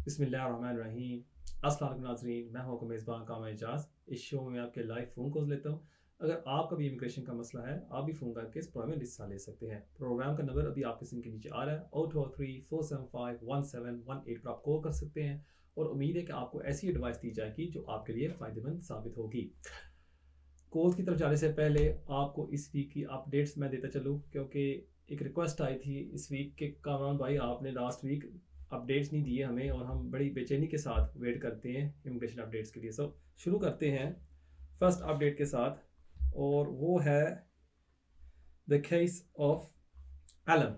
बिस्मिल्लाहिर्रहमानिर्रहीम। अस्सलाम वालेकुम नाज़रीन, मैं हूं आपका मेज़बान कामर एजाज। इस शो में आपके लाइव फ़ोन कॉल्स लेता हूं। अगर आपका भी इमिग्रेशन का मसला है, आप भी फ़ोन करके इस प्रोग्राम में हिस्सा ले सकते हैं। प्रोग्राम का नंबर अभी आपके स्क्रीन के नीचे आ रहा है, 023 475 1718 पर आप कॉल कर सकते हैं और उम्मीद है कि आपको ऐसी एडवाइस दी जाएगी जो आपके लिए फ़ायदेमंद साबित होगी। कॉल्स की तरफ जाने से पहले आपको इस वीक की अपडेट्स मैं देता चलूँ, क्योंकि एक रिक्वेस्ट आई थी इस वीक के कामरान भाई, आपने लास्ट वीक अपडेट्स नहीं दिए हमें और हम बड़ी बेचैनी के साथ वेट करते हैं इमिग्रेशन अपडेट्स के लिए। सब शुरू करते हैं फर्स्ट अपडेट के साथ, और वो है द केस ऑफ एलन।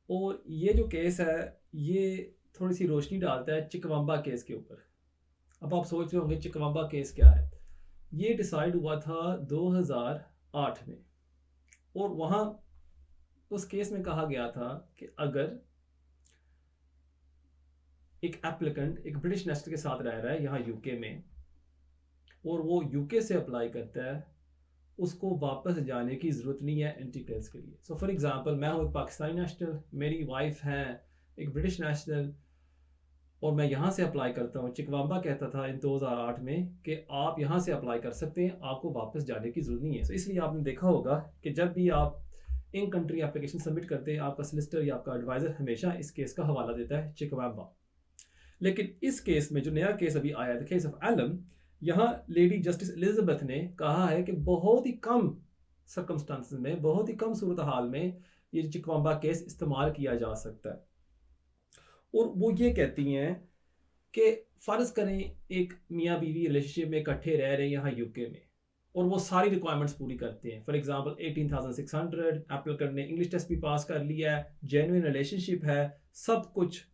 और ये जो केस है, ये थोड़ी सी रोशनी डालता है चिकवम्बा केस के ऊपर। अब आप सोच रहे होंगे चिकवम्बा केस क्या है। ये डिसाइड हुआ था 2008 में, और वहाँ उस केस में कहा गया था कि अगर एक एप्लीकेंट एक ब्रिटिश नेशनल के साथ रह रहा है यहाँ यूके में, और वो यूके से अप्लाई करता है, उसको वापस जाने की ज़रूरत नहीं है एंटी क्लियरेंस के लिए। सो फॉर एग्जांपल, मैं हूँ एक पाकिस्तानी नेशनल, मेरी वाइफ है एक ब्रिटिश नेशनल, और मैं यहाँ से अप्लाई करता हूँ। चिकवाम्बा कहता था इन 2008 में कि आप यहाँ से अप्लाई कर सकते हैं, आपको वापस जाने की ज़रूरत नहीं है। सो इसलिए आपने देखा होगा कि जब भी आप इन कंट्री एप्लीकेशन सबमिट करते हैं, आपका सलिसिटर या आपका एडवाइज़र हमेशा इस केस का हवाला देता है चिकवाम्बा। लेकिन इस केस में जो नया केस अभी आया द केस ऑफ एलम, यहाँ लेडी जस्टिस एलिजाबेथ ने कहा है कि बहुत ही कम सर्कमस्टांसिस में, बहुत ही कम सूरत हाल में ये चिकवाम्बा केस इस्तेमाल किया जा सकता है। और वो ये कहती हैं कि फ़र्ज़ करें एक मियाँ बीवी रिलेशनशिप में इकट्ठे रह रहे हैं यहाँ यूके में, और वो सारी रिक्वायरमेंट्स पूरी करते हैं। फॉर एग्जांपल 18,600, एप्लीकेंट ने इंग्लिश टेस्ट भी पास कर लिया है, जेन्युइन रिलेशनशिप है, सब कुछ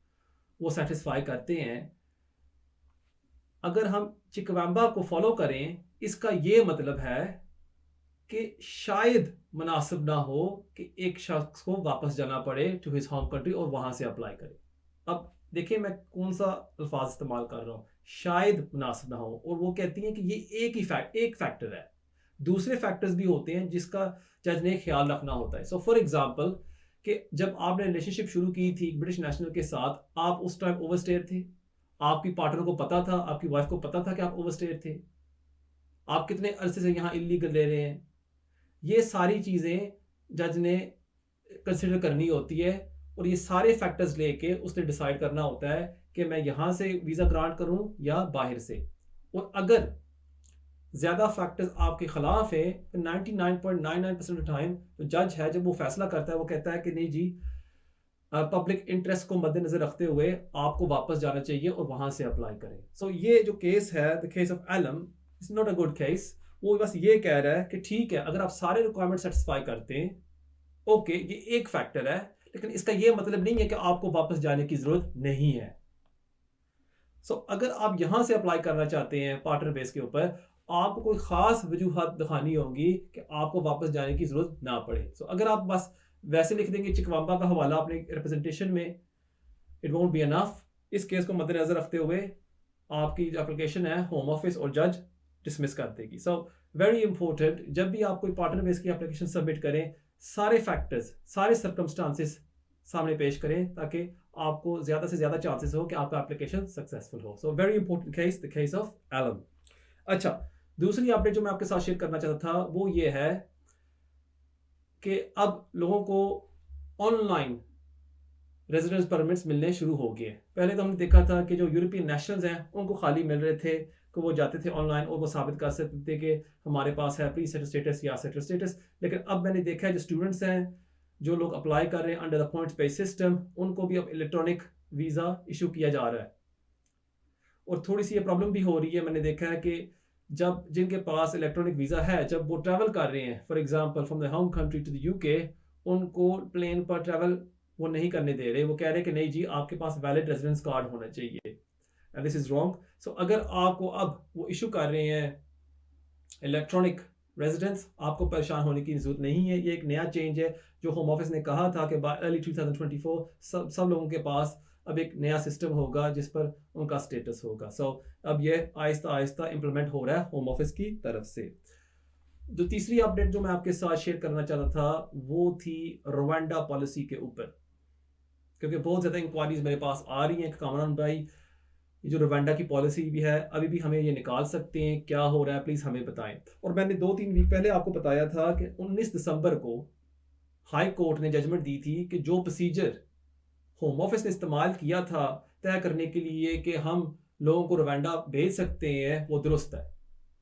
वो सेटिस्फाई करते हैं। अगर हम चिकवाम्बा को फॉलो करें, इसका ये मतलब है कि शायद मुनासिब ना हो कि एक शख्स को वापस जाना पड़े टू हिज होम कंट्री और वहां से अप्लाई करे। अब देखिए मैं कौन सा अल्फाज इस्तेमाल कर रहा हूँ, शायद मुनासिब ना हो। और वो कहती हैं कि ये एक फैक्टर है, दूसरे फैक्टर्स भी होते हैं जिसका जज ने ख्याल रखना होता है। सो फॉर एग्जाम्पल, कि जब आपने रिलेशनशिप शुरू की थी ब्रिटिश नेशनल के साथ, आप उस टाइम ओवरस्टेयर थे, आपकी पार्टनर को पता था, आपकी वाइफ को पता था कि आप ओवरस्टेयर थे, आप कितने अरसे से यहाँ इलीगल रह रहे हैं, ये सारी चीज़ें जज ने कंसिडर करनी होती है। और ये सारे फैक्टर्स लेके उसने डिसाइड करना होता है कि मैं यहाँ से वीज़ा ग्रांट करूँ या बाहर से। और अगर ज़्यादा फैक्टर्स आपके खिलाफ है तो 99.99% टाइम तो जज है, जब वो फैसला करता है, वो कहता है कि नहीं जी, पब्लिक इंटरेस्ट को मद्देनजर रखते हुए आपको वापस जाना चाहिए और वहां से अप्लाई करें। सो ये जो केस है the case of Elam is not a good case. वो बस ये कह रहा है कि ठीक है, अगर आप सारे रिक्वायरमेंट सेटिस्फाई करते हैं, ओके, ये एक फैक्टर है, लेकिन इसका ये मतलब नहीं है कि आपको वापस जाने की जरूरत नहीं है। सो अगर आप यहां से अप्लाई करना चाहते हैं पार्टनर बेस के ऊपर, आपको कोई खास वजूहत दिखानी होगी कि आपको वापस जाने की जरूरत ना पड़े। सो अगर आप बस वैसे लिख देंगे चिकवाम्बा का हवाला अपने रिप्रेजेंटेशन में, इट वोंट बी अनफ। इस केस को मद्देनजर रखते हुए आपकी जो एप्लीकेशन है होम ऑफिस और जज डिसमिस कर देगी। सो वेरी इंपॉर्टेंट, जब भी आप कोई पार्टनर बेस की एप्लीकेशन सबमिट करें, सारे फैक्टर्स, सारे सर्कमस्टांसिस सामने पेश करें, ताकि आपको ज़्यादा से ज़्यादा चांसेस हो कि आपका एप्लीकेशन सक्सेसफुल हो। So very important case, the case of Elam. अच्छा, दूसरी अपडेट जो मैं आपके साथ शेयर करना चाहता था वो ये है कि अब लोगों को ऑनलाइन रेजिडेंस परमिट्स मिलने शुरू हो गए। पहले तो हमने देखा था कि जो यूरोपियन नेशनल्स हैं उनको खाली मिल रहे थे, कि वो जाते थे ऑनलाइन और वो साबित कर सकते थे कि हमारे पास है प्री सेटल स्टेटस या सेटल स्टेटस। लेकिन अब मैंने देखा है जो स्टूडेंट्स हैं, जो लोग अप्लाई कर रहे हैं under the points based system, उनको भी अब इलेक्ट्रॉनिक वीज़ा इशू किया जा रहा है। और थोड़ी सी ये प्रॉब्लम भी हो रही है, मैंने देखा है कि जब जिनके पास इलेक्ट्रॉनिक वीज़ा है, जब वो ट्रैवल कर रहे हैं for example from the home country to the UK, उनको प्लेन पर ट्रैवल वो नहीं करने दे रहे। वो कह रहे हैं कि नहीं जी, आपके पास वैलिड रेजिडेंस कार्ड होना चाहिए, एंड दिस इज़ रॉन्ग। सो अगर आपको अब वो इशू कर रहे हैं इलेक्ट्रॉनिक रेजिडेंस, आपको परेशान होने की जरूरत नहीं है। ये एक नया चेंज है जो होम ऑफिस ने कहा था कि बाय अर्ली 2024 सब लोगों के पास अब एक नया सिस्टम होगा जिस पर उनका स्टेटस होगा। सो अब ये आहिस्ता आहिस्ता इंप्लीमेंट हो रहा है होम ऑफिस की तरफ से। जो तीसरी अपडेट जो मैं आपके साथ शेयर करना चाहता था वो थी रवांडा पॉलिसी के ऊपर। क्योंकि बहुत ज़्यादा इंक्वायरीज मेरे पास आ रही हैं कि कामरान भाई ये जो रवांडा की पॉलिसी भी है अभी भी हमें ये निकाल सकते हैं, क्या हो रहा है, प्लीज़ हमें बताएं। और मैंने 2-3 वीक पहले आपको बताया था कि 19 दिसंबर को हाई कोर्ट ने जजमेंट दी थी कि जो प्रोसीजर होम ऑफिस ने इस्तेमाल किया था तय करने के लिए कि हम लोगों को रवांडा भेज सकते हैं वो दुरुस्त है।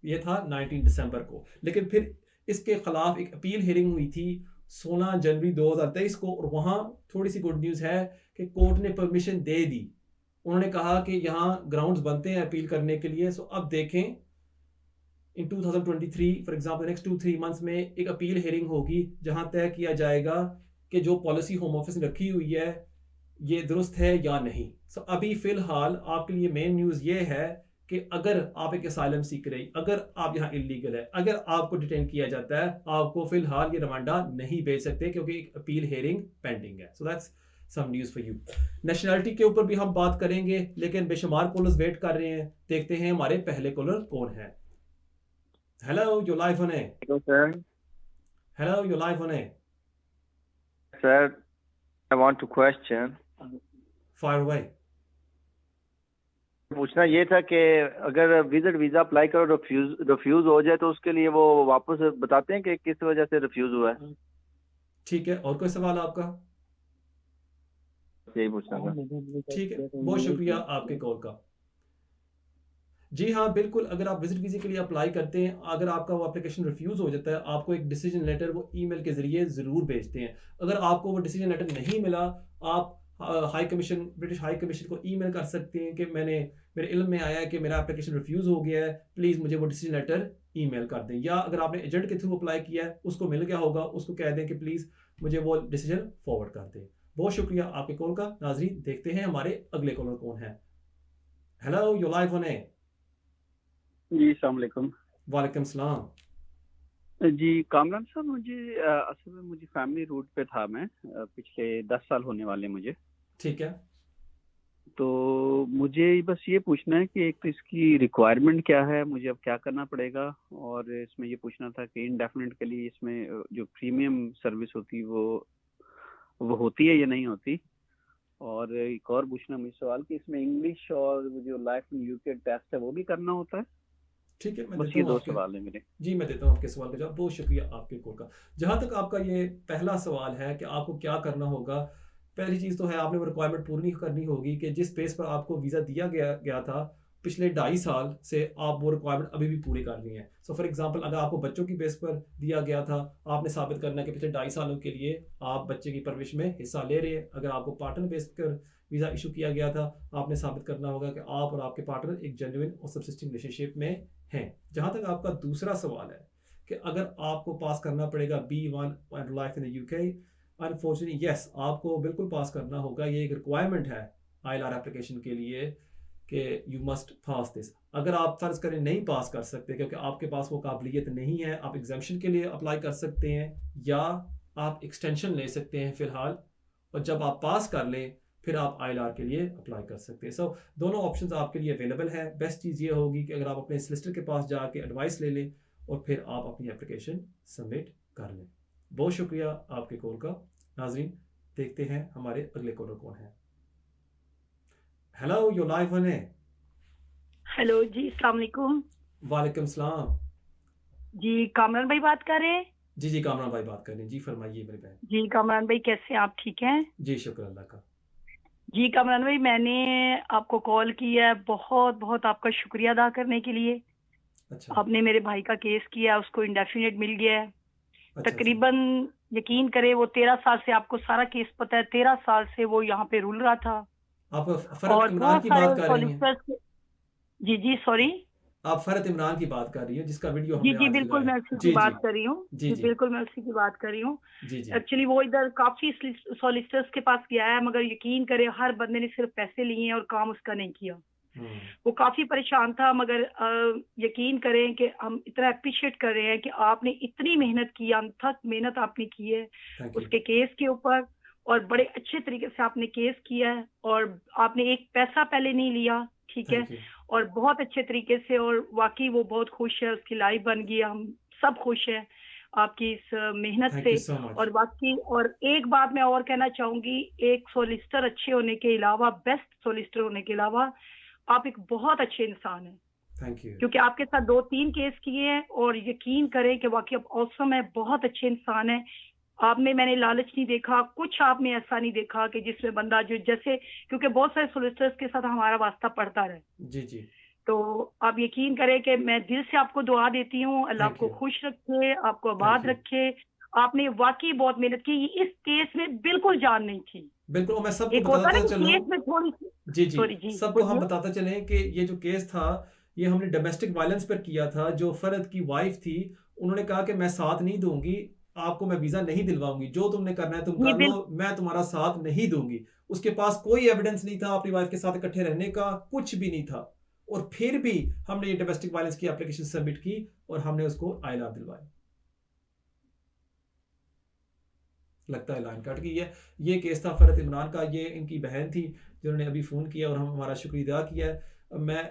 ये था 19 दिसंबर को। लेकिन फिर इसके खिलाफ एक अपील हियरिंग हुई थी 16 जनवरी 2023 को, और वहाँ थोड़ी सी गुड न्यूज़ है कि कोर्ट ने परमिशन दे दी। उन्होंने कहा कि यहाँ ग्राउंड्स बनते हैं अपील करने के लिए। सो अब देखें इन 2023 फॉर एग्जांपल नेक्स्ट 2-3 मंथ्स में एक अपील हियरिंग होगी जहां तय किया जाएगा कि जो पॉलिसी होम ऑफिस ने रखी हुई है ये दुरुस्त है या नहीं। सो अभी फिलहाल आपके लिए मेन न्यूज़ ये है कि अगर आप एक असाइलम सीकर रही, अगर आप यहाँ इलीगल है, अगर आपको डिटेन किया जाता है, आपको फिलहाल ये रवांडा नहीं भेज सकते क्योंकि एक अपील हियरिंग पेंडिंग है। So that's some news for you. Nationality के ऊपर भी हम बात करेंगे, लेकिन बेशुमार कॉलर्स वेट कर रहे हैं। देखते हैं हमारे पहले कॉलर कौन है। Hello, you're live on air. Hello, sir. Hello, you're live on air. Sir, I want to question. Fire away. पूछना ये था कि अगर विजिट वीजा अप्लाई करो रिफ्यूज हो जाए तो उसके लिए वो वापस बताते हैं कि किस वजह से रिफ्यूज हुआ है। ठीक है, और कोई सवाल आपका? यही पूछना था। ठीक है, बहुत शुक्रिया आपके कॉल का। जी हाँ, बिल्कुल। अगर आप विजिट वीज़े के लिए अप्लाई करते हैं, अगर आपका वो एप्लीकेशन रिफ्यूज़ हो जाता है, आपको एक डिसीजन लेटर वो ईमेल के ज़रिए ज़रूर भेजते हैं। अगर आपको वो डिसीजन लेटर नहीं मिला, आप high commission, British high commission को ईमेल कर सकते हैं कि मेरे इल्म में आया है कि मेरा एप्लीकेशन रिफ्यूज़ हो गया है, प्लीज़ मुझे वो डिसीजन लेटर ईमेल कर दें। या अगर आपने एजेंट के थ्रू अप्लाई किया है, उसको मिल गया होगा, उसको कह दें कि प्लीज़ मुझे वो डिसीजन फॉरवर्ड कर दें। बहुत शुक्रिया आपके कॉल का। नाज़रीन, देखते हैं हमारे अगले कॉलर कौन है। Hello, you live on air. जी अस्सलाम वालेकुम। वालेकुम सलाम। जी कामरान साहब, मुझे असल में मुझे फैमिली रूट पे था मैं, पिछले 10 साल होने वाले मुझे। ठीक है। तो मुझे बस ये पूछना है कि एक तो इसकी रिक्वायरमेंट क्या है, मुझे अब क्या करना पड़ेगा, और इसमें ये पूछना था कि इंडेफिनिट के लिए इसमें जो प्रीमियम सर्विस होती वो होती है या नहीं होती। और एक और पूछना मुझे सवाल कि इसमें इंग्लिश और जो लाइफ इन यूके टेस्ट है वो भी करना होता है। ठीक है, मैं बस देता ये हूँ दो आपके। सवाल है मेरे। जी, मैं देता हूँ आपके सवाल का जवाब। बहुत शुक्रिया आपके कॉल का। जहाँ तक आपका ये पहला सवाल है कि आपको क्या करना होगा, पहली चीज़ तो है आपने वो रिक्वायरमेंट पूरी करनी होगी कि जिस बेस पर आपको वीज़ा दिया गया था पिछले 2.5 साल से, आप वो रिक्वायरमेंट अभी भी पूरी करनी है। सो फॉर एग्जांपल, अगर आपको बच्चों की बेस पर दिया गया था, आपने साबित करना है कि पिछले 2.5 सालों के लिए आप बच्चे की परवरिश में हिस्सा ले रहे हैं। अगर आपको पार्टनर बेस पर वीज़ा इशू किया गया था, आपने साबित करना होगा कि आप और आपके पार्टनर एक जेन्युइन और सबसिस्टिंग रिलेशनशिप में हैं। जहाँ तक आपका दूसरा सवाल है कि अगर आपको पास करना पड़ेगा B1 and life in the UK, unfortunately yes, आपको बिल्कुल पास करना होगा। ये एक रिक्वायरमेंट है ILR एप्लीकेशन के लिए कि यू मस्ट पास दिस। अगर आप फ़र्ज़ करें नहीं पास कर सकते क्योंकि आपके पास वो काबिलियत नहीं है, आप एग्जामिशन के लिए अप्लाई कर सकते हैं या आप एक्सटेंशन ले सकते हैं फ़िलहाल, और जब आप पास कर लें फिर आप ILR के लिए अप्लाई कर सकते हैं। सो दोनों ऑप्शंस आपके लिए अवेलेबल है। बेस्ट चीज़ ये होगी कि अगर आप अपने सोलिसिटर के पास जाके एडवाइस ले लें और फिर आप अपनी एप्लीकेशन सबमिट कर लें। बहुत शुक्रिया आपके कॉल का। नाजरीन, देखते हैं हमारे अगले कॉलर कौन है। Hello, you live on air. Hello जी, अस्सलाम वालेकुम। वालेकुम सलाम। जी कामरान भाई बात कर रहे हैं? जी कामरान भाई बात कर रहे हैं। जी फरमाइए मेरे बहन। जी कामरान भाई, कैसे हैं आप? ठीक हैं जी, शुक्र अल्लाह का। जी कामरान भाई, मैंने आपको कॉल किया है बहुत बहुत आपका शुक्रिया अदा करने के लिए। अच्छा आपने मेरे भाई का केस किया, उसको इंडेफिनिट मिल गया है। अच्छा। तकरीबन यकीन करें, वो 13 साल से, आपको सारा केस पता है, 13 साल से वो यहाँ पे रुल रहा था। आप फरहत और इमरान बहुत की सारे बात कर रही हैं? सॉलिसिटर्स। जी सॉरी। आप फरहत इमरान की बात कर रही हैं जिसका वीडियो जी हमने जी आज बिल्कुल, लगाया। मैं उसी की जी जी बात कर रही हूँ। जी जी जी बिल्कुल, मैं उसी की बात कर रही हूँ। जी जी। एक्चुअली वो इधर काफी सॉलिसिटर्स के पास गया है, मगर यकीन करे हर बंदे ने सिर्फ पैसे लिए हैं और काम उसका नहीं किया। वो काफी परेशान था, मगर यकीन करें कि हम इतना अप्रिशिएट कर रहे हैं कि आपने इतनी मेहनत की, अनथक मेहनत आपने की है उसके केस के ऊपर, और बड़े अच्छे तरीके से आपने केस किया है, और आपने एक पैसा पहले नहीं लिया, ठीक है, और बहुत अच्छे तरीके से, और वाकई वो बहुत खुश है, उसकी लाइफ बन गई, हम सब खुश हैं। आपकी इस मेहनत थैंक से। You so much. और बाकी और एक बात मैं और कहना चाहूंगी, एक सोलिसिटर अच्छे होने के अलावा, बेस्ट सोलिसिटर होने के अलावा, आप एक बहुत अच्छे इंसान हैं, थैंक यू। क्योंकि आपके साथ 2-3 केस किए हैं और यकीन करें कि वाकई आप औसम है, बहुत अच्छे इंसान हैं। आप में मैंने लालच नहीं देखा, कुछ आप में ऐसा नहीं देखा कि जिसमें बंदा जो जैसे, क्योंकि बहुत सारे सोलिसिटर्स के साथ हमारा वास्ता पड़ता रहे। जी जी। तो आप यकीन करें कि मैं दिल से आपको दुआ देती हूँ, अल्लाह थैंक आपको यू। खुश रखे, आपको थैंक आबाद यू। रखे। आपने वाकई बहुत मेहनत की, इस केस में बिल्कुल जान नहीं थी। बिल्कुल, और मैं सबको एक होता है बताता ना कि चलूं। केस में थोड़ी सी, जी जी। सॉरी जी सबको हम बोलिए। बताते चलें कि ये जो केस था, ये हमने डोमेस्टिक वायलेंस पर किया था। जो फर्द की वाइफ थी, उन्होंने कहा कि मैं साथ नहीं दूंगी, आपको मैं वीजा नहीं दिलवाऊंगी, जो तुमने करना है तुम ये कर लो, बिल्कुल मैं तुम्हारा साथ नहीं दूंगी। उसके पास कोई एविडेंस नहीं था अपनी वाइफ के साथ इकट्ठे रहने का, कुछ भी नहीं था, और फिर भी हमने ये डोमेस्टिक वायलेंस की एप्लीकेशन सबमिट की और हमने उसको आईएलआर दिलवाई। लगता है लाइन कट गई है। ये केस था फरत इमरान का। ये इनकी बहन थी जिन्होंने अभी फ़ोन किया और हम हमारा शुक्रिया अदा किया है। मैं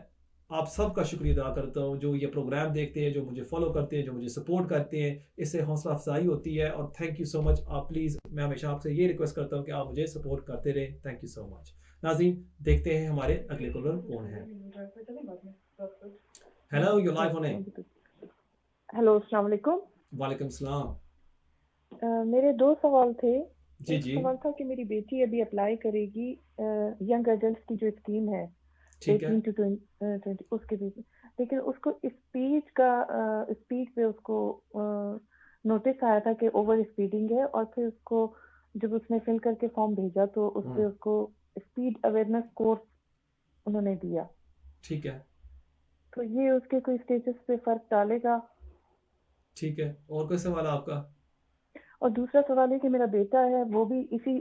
आप सब का शुक्रिया अदा करता हूँ जो ये प्रोग्राम देखते हैं, जो मुझे फॉलो करते हैं, जो मुझे सपोर्ट करते हैं। इससे हौसला अफजाई होती है और थैंक यू सो मच। आप प्लीज़, मैं हमेशा आपसे ये रिक्वेस्ट करता हूँ कि आप मुझे सपोर्ट करते रहें। Thank you so much. नाज़रीन, देखते हैं हमारे अगले कॉलर कौन है। Hello, you live on A. Hello, अस्सलाम वालेकुम। वालेकुम सलाम। मेरे 2 सवाल थे। जी एक जी। सवाल था कि मेरी बेटी अभी अप्लाई करेगी यंग एडल्ट की जो स्कीम है ठीक है। 18 टू 20 उसके बीच में, लेकिन उसको स्पीड पे उसको नोटिस आया था कि ओवर स्पीडिंग है, और फिर उसको जब उसने फिल करके फॉर्म भेजा तो उस पे उसको स्पीड अवेयरनेस कोर्स उन्होंने दिया। ठीक है। तो ये उसके कोई स्टेटस पे फर्क डालेगा? ठीक है, और कोई सवाल आपका? और दूसरा सवाल है कि मेरा बेटा है, वो भी इसी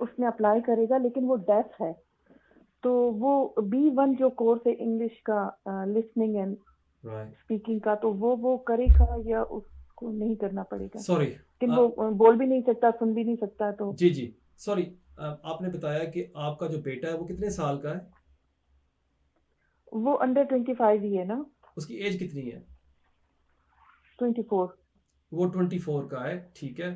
उसमें अप्लाई करेगा, लेकिन वो डेफ है, तो वो B1 जो कोर्स है इंग्लिश का, लिसनिंग एंड राइट। स्पीकिंग का, तो वो करेगा या उसको नहीं करना पड़ेगा? सॉरी। लेकिन वो बोल भी नहीं सकता, सुन भी नहीं सकता। तो जी जी। सॉरी, आपने बताया कि आपका जो बेटा है वो कितने साल का है? वो अंडर 25 ही है ना? उसकी एज कितनी है? 24। वो 24 का है। ठीक है।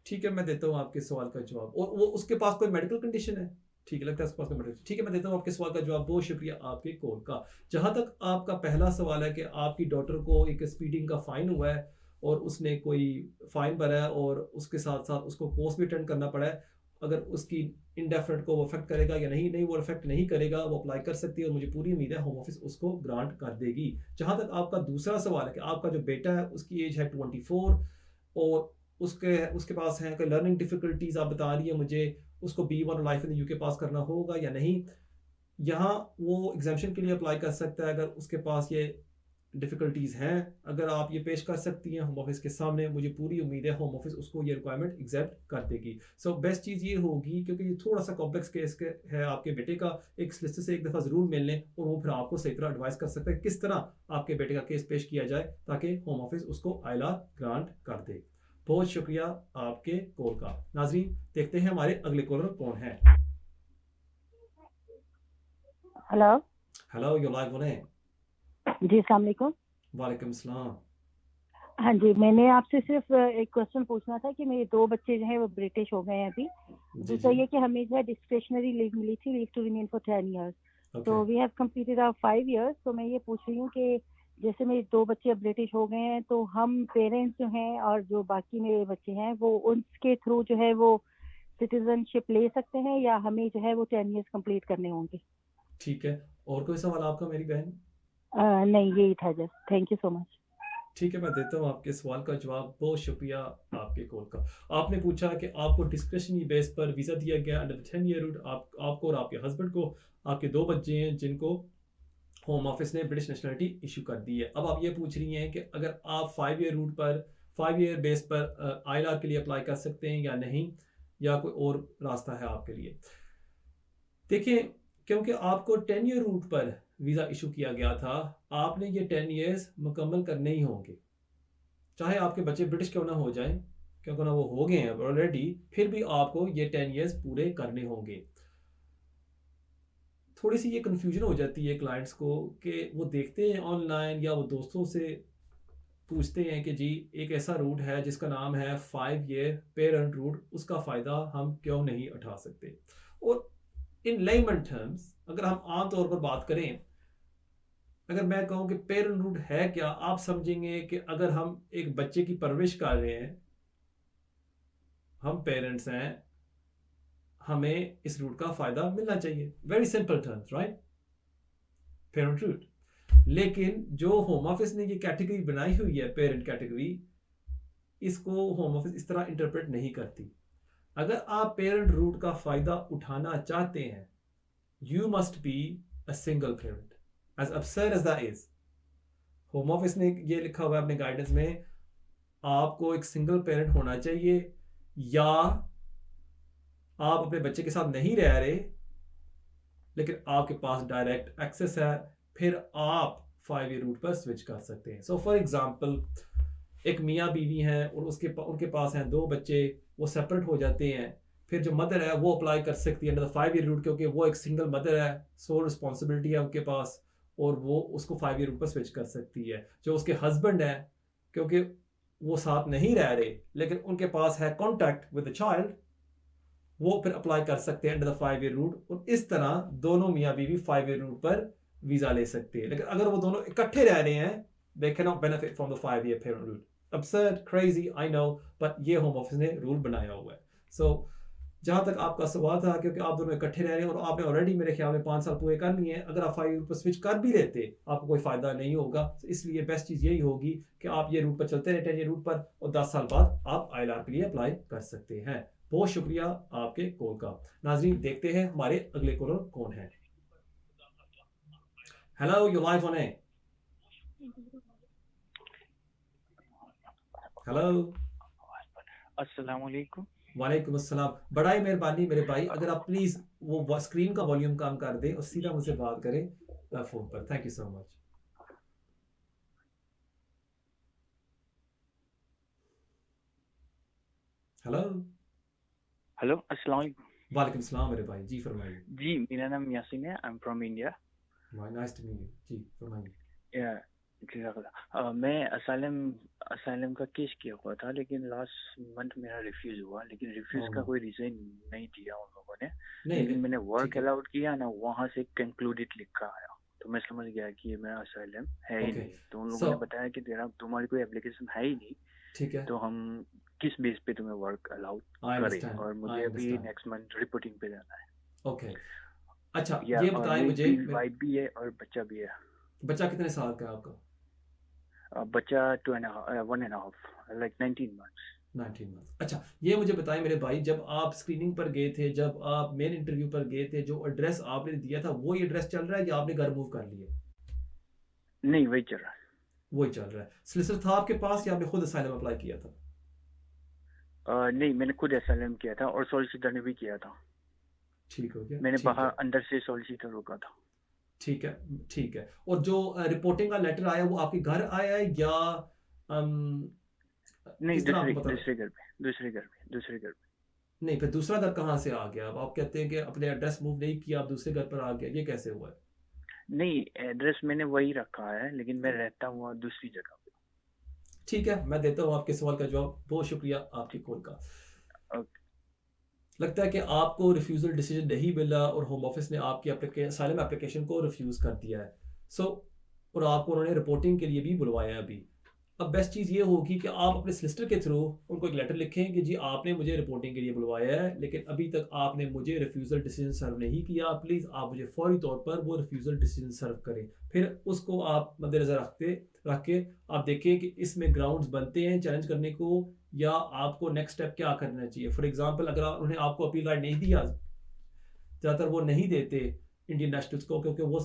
ठीक है, मैं देता हूँ आपके सवाल का जवाब। और वो उसके पास कोई मेडिकल कंडीशन है? ठीक है, लगता है उसके पास कोई मेडिकल। ठीक है, मैं देता हूँ आपके सवाल का जवाब। बहुत शुक्रिया आपके कॉल का। जहाँ तक आपका पहला सवाल है कि आपकी डॉटर को एक स्पीडिंग का फाइन हुआ है और उसने कोई फाइन भरा है और उसके साथ साथ उसको कोर्स भी अटेंड करना पड़ा है, अगर उसकी इंडेफिनिट को वो अफेक्ट करेगा या नहीं, नहीं वो अफेक्ट नहीं करेगा, वो अप्लाई कर सकती है और मुझे पूरी उम्मीद है होम ऑफिस उसको ग्रांट कर देगी। जहाँ तक आपका दूसरा सवाल है कि आपका जो बेटा है उसकी एज है 24 और उसके उसके पास है कोई लर्निंग डिफिकल्टीज, आप बता रही है मुझे, उसको B1 life in the UK pass करना होगा या नहीं। यहाँ वो एग्जामिशन के लिए अप्लाई कर सकता है अगर उसके पास ये डिफ़िकल्टीज़ हैं। अगर आप ये पेश कर सकती हैं होम ऑफिस के सामने, मुझे पूरी उम्मीद है होम ऑफिस उसको ये रिक्वायरमेंट एक्सेप्ट कर देगी। सो बेस्ट चीज़ ये होगी, क्योंकि ये थोड़ा सा कॉम्प्लेक्स केस है आपके बेटे का, एक सोलिसिटर से एक दफ़ा ज़रूर मिल लें और वो फिर आपको सही तरह एडवाइस कर सकता है किस तरह आपके बेटे का केस पेश किया जाए ताकि होम ऑफिस उसको आईएलआर ग्रांट कर दे। बहुत शुक्रिया आपके कॉल का। नाजरीन, देखते हैं हमारे अगले कॉलर कौन है। Hello. Hello, you live on air. जी, अस्सलाम वालेकुम। वालेकुम सलाम। हाँ जी, मैंने आपसे सिर्फ एक क्वेश्चन पूछना था कि मेरे 2 बच्चे जो हैं वो ब्रिटिश हो गए हैं अभी। दूसरा ये कि हमें जो है डिस्क्रिशनरी लीव मिली थी, leave to remain for 10 years. तो we have completed our 5 years. तो मैं ये पूछ रही हूँ कि जैसे मेरे 2 बच्चे अब ब्रिटिश हो गए हैं, तो हम पेरेंट्स जो हैं और जो बाकी मेरे बच्चे हैं वो उनके थ्रू जो है वो सिटीजनशिप ले सकते हैं, या हमें जो है वो 10 इयर्स कंप्लीट करने होंगे? ठीक है, और कोई सवाल आपका मेरी बहन? नहीं, यही था just. Thank you so much. ठीक है, मैं देता हूँ आपके सवाल का जवाब। बहुत शुक्रिया आपके कॉल का। आपने पूछा कि आपको डिस्क्रिशनरी बेस पर वीज़ा दिया गया अंडर 10 ईयर रूट, आपको और आपके हस्बैंड को। आपके 2 बच्चे हैं जिनको होम ऑफिस ने ब्रिटिश नेशनलिटी इशू कर दी है। अब आप ये पूछ रही हैं कि अगर आप 5 ईयर रूट पर 5 ईयर बेस पर आईएलआर के लिए अप्लाई कर सकते हैं या नहीं, या कोई और रास्ता है आपके लिए। देखिए, क्योंकि आपको 10 ईयर रूट पर वीज़ा इशू किया गया था, आपने ये 10 ईयर्स मुकम्मल करने ही होंगे, चाहे आपके बच्चे ब्रिटिश क्यों ना हो जाएं, क्योंकि ना वो हो गए हैं ऑलरेडी, फिर भी आपको ये 10 ईयर्स पूरे करने होंगे। थोड़ी सी ये कन्फ्यूजन हो जाती है क्लाइंट्स को कि वो देखते हैं ऑनलाइन या वो दोस्तों से पूछते हैं कि जी एक ऐसा रूट है जिसका नाम है 5 ईयर पेरेंट रूट, उसका फ़ायदा हम क्यों नहीं उठा सकते। और इन लेमन टर्म्स अगर हम आम तौर पर बात करें, अगर मैं कहूँ कि पेरेंट रूट है क्या, आप समझेंगे कि अगर हम एक बच्चे की परवरिश कर रहे हैं, हम पेरेंट्स हैं, हमें इस रूट का फ़ायदा मिलना चाहिए। Very simple terms, right, parent route. लेकिन जो होम ऑफिस ने ये कैटेगरी बनाई हुई है पेरेंट कैटेगरी, इसको होम ऑफिस इस तरह इंटरप्रेट नहीं करती। अगर आप पेरेंट रूट का फ़ायदा उठाना चाहते हैं, you must be a single parent, as absurd as that is। Home office ने ये लिखा हुआ है अपने गाइडेंस में, आपको एक सिंगल पेरेंट होना चाहिए, या आप अपने बच्चे के साथ नहीं रह रहे लेकिन आपके पास डायरेक्ट एक्सेस है, फिर आप 5 ईयर रूट पर स्विच कर सकते हैं। सो फॉर एग्जांपल, एक मियाँ बीवी हैं और उनके पास हैं 2 बच्चे, वो सेपरेट हो जाते हैं, फिर जो मदर है वो अप्लाई कर सकती है अंडर द 5 ईयर रूट, क्योंकि वो एक सिंगल मदर है, सोल रिस्पॉन्सिबिलिटी है उनके पास, और वो उसको 5 ईयर रूट पर स्विच कर सकती है। जो उसके हस्बैंड है, क्योंकि वो साथ नहीं रह रहे लेकिन उनके पास है कॉन्टैक्ट विद द चाइल्ड, वो फिर अप्लाई कर सकते हैं अंडर द 5 ईयर रूट, और इस तरह दोनों मियाँ बीवी 5 ईयर रूट पर वीजा ले सकते हैं। लेकिन अगर वो दोनों इकट्ठे रह रहे हैं, they cannot benefit from the 5 year parent route। absurd, crazy, I know, but ये होम ऑफिस ने रूल बनाया हुआ है। सो जहाँ तक आपका सवाल था, क्योंकि आप दोनों इकट्ठे रह रहे हैं और आपने ऑलरेडी मेरे ख्याल में 5 साल पूरे कर लिए हैं, अगर आप 5 ईयर पर स्विच कर भी लेते आपको कोई फ़ायदा नहीं होगा। इसलिए बेस्ट चीज़ यही होगी कि आप ये रूट पर चलते रहे 10 ईयर रूट पर, और 10 साल बाद आप ILR के लिए अप्लाई कर सकते हैं। बहुत शुक्रिया आपके कॉल का। नाज़रीन, देखते हैं हमारे अगले कॉलर कौन है। Hello, you live on air. Hello, अस्सलाम वालेकुम। वालेकुम अस्सलाम। बड़ा ही मेहरबानी मेरे भाई, अगर आप प्लीज वो स्क्रीन का वॉल्यूम कम कर दें और सीधा मुझसे बात करें फोन पर। Thank you so much. Hello hello, अस्सलाम वालेकुम। वालेकुम सलाम मेरे भाई, जी फरमाइए। जी, मेरा नाम यासीन है, I am from India. Nice to meet you. जी फरमाइए। मैं असाइलम का केस किया हुआ था, लेकिन लास्ट मंथ मेरा रिफ्यूज हुआ, लेकिन रिफ्यूज का कोई रीजन नहीं दिया उन लोगों ने। लेकिन मैंने वर्क अलाउड किया ना, वहाँ से कंक्लूडेड लिखा आया, तो मैं समझ गया कि ये मेरा असाइलम है ही नहीं। तो उन लोगों ने बताया कि तुम्हारी कोई एप्लीकेशन है ही नहीं, ठीक है, तो हम किस बेस पे तुम्हें वर्क अलाउड करें, और मुझे अभी नेक्स्ट मंथ रिपोर्टिंग पे जाना है। ओके, अच्छा ये बताएं मुझे। वाइफ भी है और बच्चा भी है। बच्चा कितने साल का है आपका? बच्चा 1.5 लाइक 19 months। 19 months। अच्छा, ये मुझे बताएं मेरे भाई, जब आप स्क्रीनिंग पर गए थे, जब आप मेन इंटरव्यू पर गए थे, जो एड्रेस आपने दिया था वो एड्रेस चल रहा है या आपने घर मूव कर लिया? नहीं, वही चल रहा है। वही चल रहा है। सोलिसिटर था आपके पास या आपने खुद असाइलम अप्लाई किया था? नहीं, मैंने खुद असाइलम किया था और सॉलिसिटर ने भी किया था। ठीक हो गया। मैंने बाहर अंदर से सॉलिसिटर रोका था। ठीक है, ठीक है। और जो रिपोर्टिंग का लेटर आया वो आपके घर आया है या नहीं, दूसरे घर पे। नहीं, फिर दूसरा घर कहाँ से आ गया? अब आप कहते हैं कि अपने एड्रेस मूव नहीं किया, आप दूसरे घर पर आ गया, ये कैसे हुआ है? नहीं, एड्रेस मैंने वही रखा है, लेकिन मैं रहता हूँ दूसरी जगह पे। ठीक है, मैं देता हूँ आपके सवाल का जवाब। बहुत शुक्रिया आपकी कॉल का। लगता है कि आपको रिफ्यूजल डिसीजन नहीं मिला और होम ऑफिस ने आपकी असाइलम एप्लीकेशन को रिफ्यूज कर दिया है। और आपको उन्होंने रिपोर्टिंग के लिए भी बुलवाया है अभी। अब बेस्ट चीज़ ये होगी कि आप अपने सोलिसिटर के थ्रू उनको एक लेटर लिखें कि जी आपने मुझे रिपोर्टिंग के लिए बुलवाया है, लेकिन अभी तक आपने मुझे रिफ्यूज़ल डिसीजन सर्व नहीं किया, प्लीज़ आप मुझे फौरी तौर पर वो रिफ्यूज़ल डिसीजन सर्व करें। फिर उसको आप मद्देनज़र रख के आप देखें कि इसमें ग्राउंड्स बनते हैं चैलेंज करने को, या आपको नेक्स्ट स्टेप क्या करना चाहिए। फॉर एग्जाम्पल, अगर उन्होंने आपको अपील राइट नहीं दिया, ज़्यादातर वो नहीं देते इंडियन नेशनल्स को, क्योंकि वो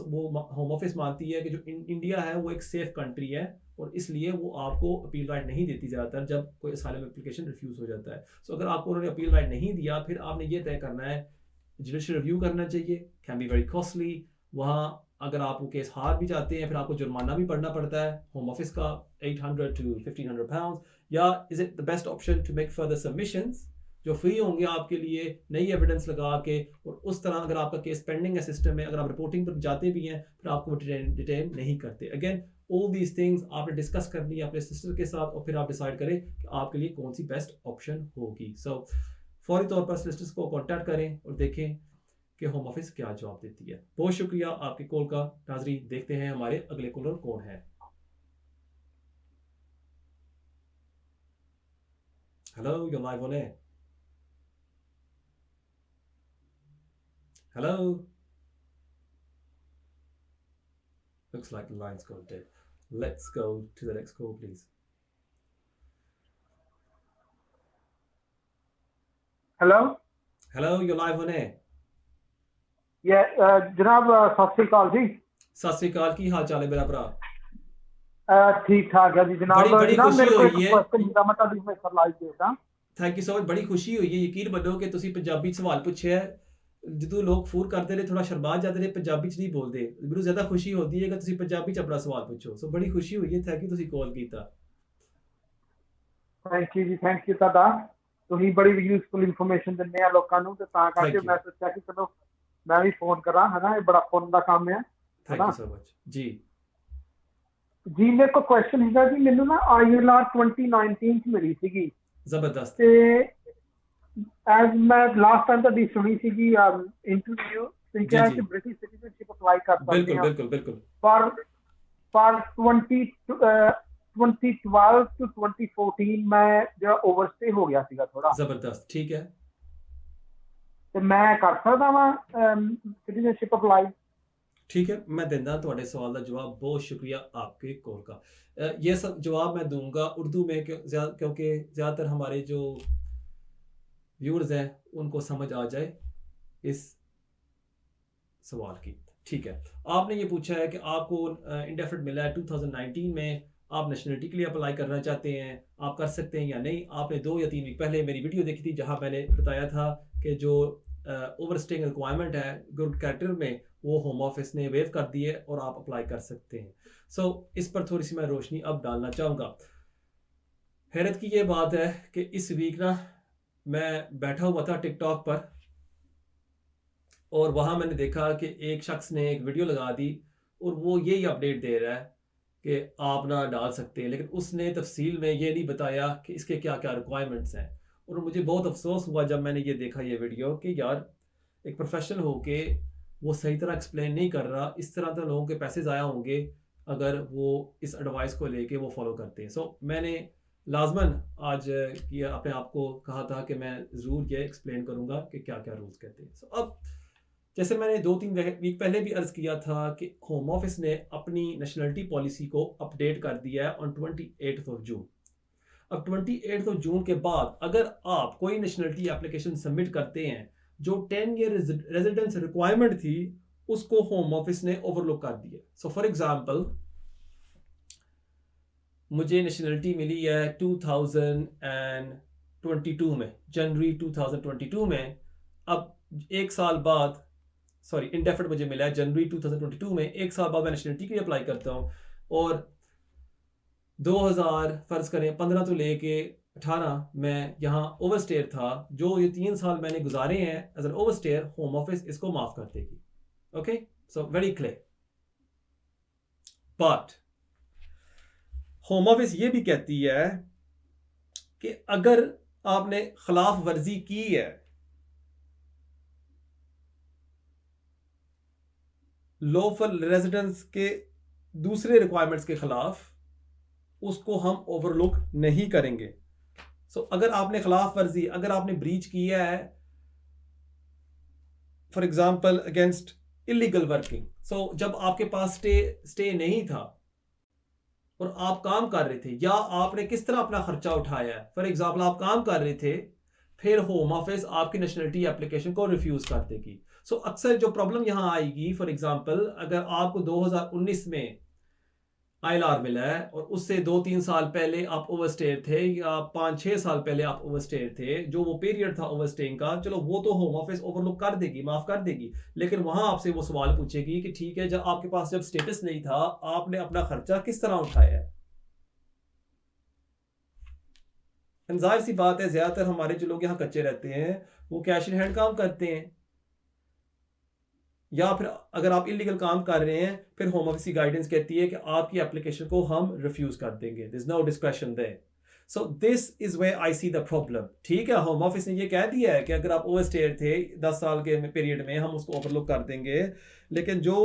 होम ऑफिस मानती है कि जो इंडिया है वो एक सेफ कंट्री है, और इसलिए वो आपको अपील राइट नहीं देती ज़्यादातर जब कोई असाइलम एप्लीकेशन रिफ्यूज़ हो जाता है। सो अगर आपको उन्होंने अपील राइट नहीं दिया, फिर आपने ये तय करना है, जुडिशियल रिव्यू करना चाहिए, कैन बी वेरी कॉस्टली। वहाँ अगर आप वो केस हार भी जाते हैं, फिर आपको जुर्माना भी पड़ना पड़ता है होम ऑफिस का 800 to 1500 pounds। या is it the best option to make further submissions जो फ्री होंगे आपके लिए, नई एविडेंस लगा के, और उस तरह अगर आपका केस पेंडिंग है सिस्टम में, अगर आप रिपोर्टिंग पर जाते भी हैं, फिर आपको डिटेन नहीं करते। अगेन ऑल दीज थिंग्स आपने डिस्कस करनी है अपने सिस्टर के साथ और फिर आप डिसाइड करें कि आपके लिए कौन सी बेस्ट ऑप्शन होगी। सो फौरी तौर पर सिस्टर्स को कॉन्टैक्ट करें और देखें कि होम ऑफिस क्या जवाब देती है। बहुत शुक्रिया आपकी कॉल का। नाजरीन देखते हैं हमारे अगले कॉलर कौन है। Hello, you live on air. Hello, looks like the line's gone dead. Let's go to the next call, please. Hello, you're live on air. ये जनाब सत श्री अकाल जी। सत श्री अकाल, की हाल चाल है मेरा भरा? ठीक ठाक है जी जनाब। बड़ी जनाब खुशी मेरे को हुई एक है। क्वेश्चन मेरा मैं ਤੁਹਾਡੀ ਮੈਂ ਸਰਲਾਈ ਦੇਦਾ। थैंक यू सो मच, बड़ी खुशी हुई है। यकीन मनो कि ਤੁਸੀਂ ਪੰਜਾਬੀ ਸਵਾਲ ਪੁੱਛਿਆ ਹੈ। ਜਦੋਂ ਲੋਕ ਫੋਨ ਕਰਦੇ ਨੇ ਥੋੜਾ ਸ਼ਰਮਾ ਜਾਂਦੇ ਨੇ, ਪੰਜਾਬੀ ਚ ਨਹੀਂ ਬੋਲਦੇ। ਮੈਨੂੰ ਜ਼ਿਆਦਾ ਖੁਸ਼ੀ ਹੁੰਦੀ ਹੈ ਕਿ ਤੁਸੀਂ ਪੰਜਾਬੀ ਚ ਆਪਣਾ ਸਵਾਲ ਪੁੱਛੋ। ਸੋ ਬੜੀ ਖੁਸ਼ੀ ਹੋਈ ਹੈ। ਥੈਂਕ ਯੂ ਤੁਸੀਂ ਕਾਲ ਕੀਤਾ। ਥੈਂਕ ਯੂ ਜੀ, ਥੈਂਕ ਯੂ ਤੁਹਾਡਾ। ਤੁਸੀਂ ਬੜੀ ਯੂਜ਼ਫੁਲ ਇਨਫੋਰਮੇਸ਼ਨ ਦਿੰਦੇ ਆ ਲੋਕਾਂ ਨੂੰ ਤੇ ਤਾਂ ਕਰਕੇ ਮੈਂ ਸੋਚਿਆ ਕਿ ਚਲੋ ਮੈਂ ਵੀ ਫੋਨ ਕਰਾਂ, ਹਨਾ। ਇਹ ਬੜਾ ਫੋਨ ਦਾ ਕੰਮ ਹੈ। ਥੈਂਕ ਯੂ ਸੋ ਮਚ ਜੀ। ਜੀ ਮੇਰੇ ਕੋਲ ਕੁਐਸਚਨ ਹੈਗਾ ਜੀ, ਮੈਨੂੰ ਨਾ ILR 2019 ਚ ਮਿਲੀ ਸੀਗੀ। ਜ਼ਬਰਦਸਤ। ਤੇ ਐਜ਼ ਮੈਂ ਲਾਸਟ ਟਾਈਮ ਤੁਹਾਡੀ ਸੁਣੀ ਸੀਗੀ ਇੰਟਰਵਿਊ, ਤੁਸੀਂ ਕਿਹਾ ਕਿ ਬ੍ਰਿਟਿਸ਼ ਸਿਟੀਜ਼ਨਸ਼ਿਪ ਅਪਲਾਈ ਕਰ ਸਕਦੇ ਹਾਂ। ਬਿਲकुल। ਪਰ 2012 to 2014 ਮੈਂ ਜਿਹੜਾ ਓਵਰਸਟੇ ਹੋ ਗਿਆ ਸੀਗਾ ਥੋੜਾ। ਜ਼ਬਰਦਸਤ, ਠੀਕ ਹੈ। ਤੇ ਮੈਂ ਕਰ ਸਕਦਾ ਵਾਂ ਸਿਟੀਜ਼ਨशिप ਅਪਲਾਈ? ठीक है, मैं देना ਤੁਹਾਡੇ सवाल का जवाब। बहुत शुक्रिया आपके कॉल का। ये सब जवाब मैं दूंगा उर्दू में क्योंकि ज़्यादातर हमारे जो व्यूअर्स हैं उनको समझ आ जाए इस सवाल की। ठीक है, आपने ये पूछा है कि आपको इंडेफिनिट मिला है 2019 में, आप नेशनलिटी के लिए अप्लाई करना चाहते हैं, आप कर सकते हैं या नहीं। आपने 2 या 3 वीक पहले मेरी वीडियो देखी थी जहां मैंने बताया था कि जो ओवरस्टेइंग रिक्वायरमेंट है गुड कैरेक्टर में, वो होम ऑफिस ने वेव कर दी है और आप अप्लाई कर सकते हैं। सो इस पर थोड़ी सी मैं रोशनी अब डालना चाहूँगा। हैरत की ये बात है कि इस वीक ना मैं बैठा हुआ था टिकटॉक पर और वहाँ मैंने देखा कि एक शख्स ने एक वीडियो लगा दी और वो यही अपडेट दे रहा है कि आप ना डाल सकते हैं, लेकिन उसने तफसील में ये नहीं बताया कि इसके क्या क्या रिक्वायरमेंट्स हैं। और मुझे बहुत अफसोस हुआ जब मैंने ये देखा ये वीडियो कि यार एक प्रोफेशनल हो के वो सही तरह एक्सप्लेन नहीं कर रहा। इस तरह तो लोगों के पैसे ज़ाया होंगे अगर वो इस एडवाइस को लेके वो फॉलो करते हैं। सो मैंने लाजमन आज किया अपने आप को कहा था कि मैं ज़रूर ये एक्सप्लेन करूँगा कि क्या क्या रूल्स कहते हैं। सो अब जैसे मैंने 2-3 वीक पहले भी अर्ज़ किया था कि होम ऑफिस ने अपनी नेशनलिटी पॉलिसी को अपडेट कर दिया है ऑन 28 जून। अब 28 जून के बाद अगर आप कोई नेशनलिटी एप्लीकेशन सबमिट करते हैं, जो 10 ईयर रेजिडेंस रिक्वायरमेंट थी उसको होम ऑफिस ने ओवरलुक कर दिया। सो फॉर एग्जांपल मुझे नेशनलिटी मिली है 2022 में, जनवरी 2022 में। अब एक साल बाद इंडेफिनिट मुझे मिला है जनवरी 2022 में। एक साल बाद मैं नेशनलिटी के लिए अप्लाई करता हूँ और 2000 फर्ज करें 15 तो लेके 18 मैं यहाँ ओवरस्टेयर था। जो ये 3 साल मैंने गुजारे हैं एज एन ओवरस्टेयर, होम ऑफिस इसको माफ कर देगी। Okay, so very clear. But home office ये भी कहती है कि अगर आपने खिलाफ वर्जी की है, लॉफुल रेजिडेंस के दूसरे रिक्वायरमेंट्स के खिलाफ, उसको हम ओवरलुक नहीं करेंगे। सो अगर आपने खिलाफ वर्जी, अगर आपने ब्रीच किया है for example against illegal working, so जब आपके पास स्टे नहीं था और आप काम कर रहे थे, या आपने किस तरह अपना खर्चा उठाया है, फॉर एग्जांपल आप काम कर रहे थे, फिर होम ऑफिस आपकी नेशनलिटी एप्लीकेशन को रिफ्यूज कर देगी। सो अक्सर जो प्रॉब्लम यहां आएगी, फॉर एग्जांपल अगर आपको 2019 में ILR मिला है और उससे 2-3 साल पहले आप ओवरस्टेयर थे या 5-6 साल पहले आप ओवरस्टेयर थे, जो वो पीरियड था ओवरस्टेइंग का, चलो वो तो होम ऑफिस ओवरलुक कर देगी, माफ कर देगी। लेकिन वहां आपसे वो सवाल पूछेगी कि ठीक है, जब आपके पास जब स्टेटस नहीं था, आपने अपना खर्चा किस तरह उठाया है। जाहिर सी बात है, ज्यादातर हमारे जो लोग यहाँ कच्चे रहते हैं वो कैश इन हैंड काम करते हैं। या फिर अगर आप इलीगल काम कर रहे हैं, फिर होम ऑफिस की गाइडेंस कहती है कि आपकी एप्लीकेशन को हम रिफ्यूज कर देंगे, there is no discretion there. So this is where I see the problem. ठीक है, होम ऑफिस ने ये कह दिया है कि अगर आप ओवरस्टेयर थे 10 साल के पीरियड में, हम उसको ओवरलुक कर देंगे, लेकिन जो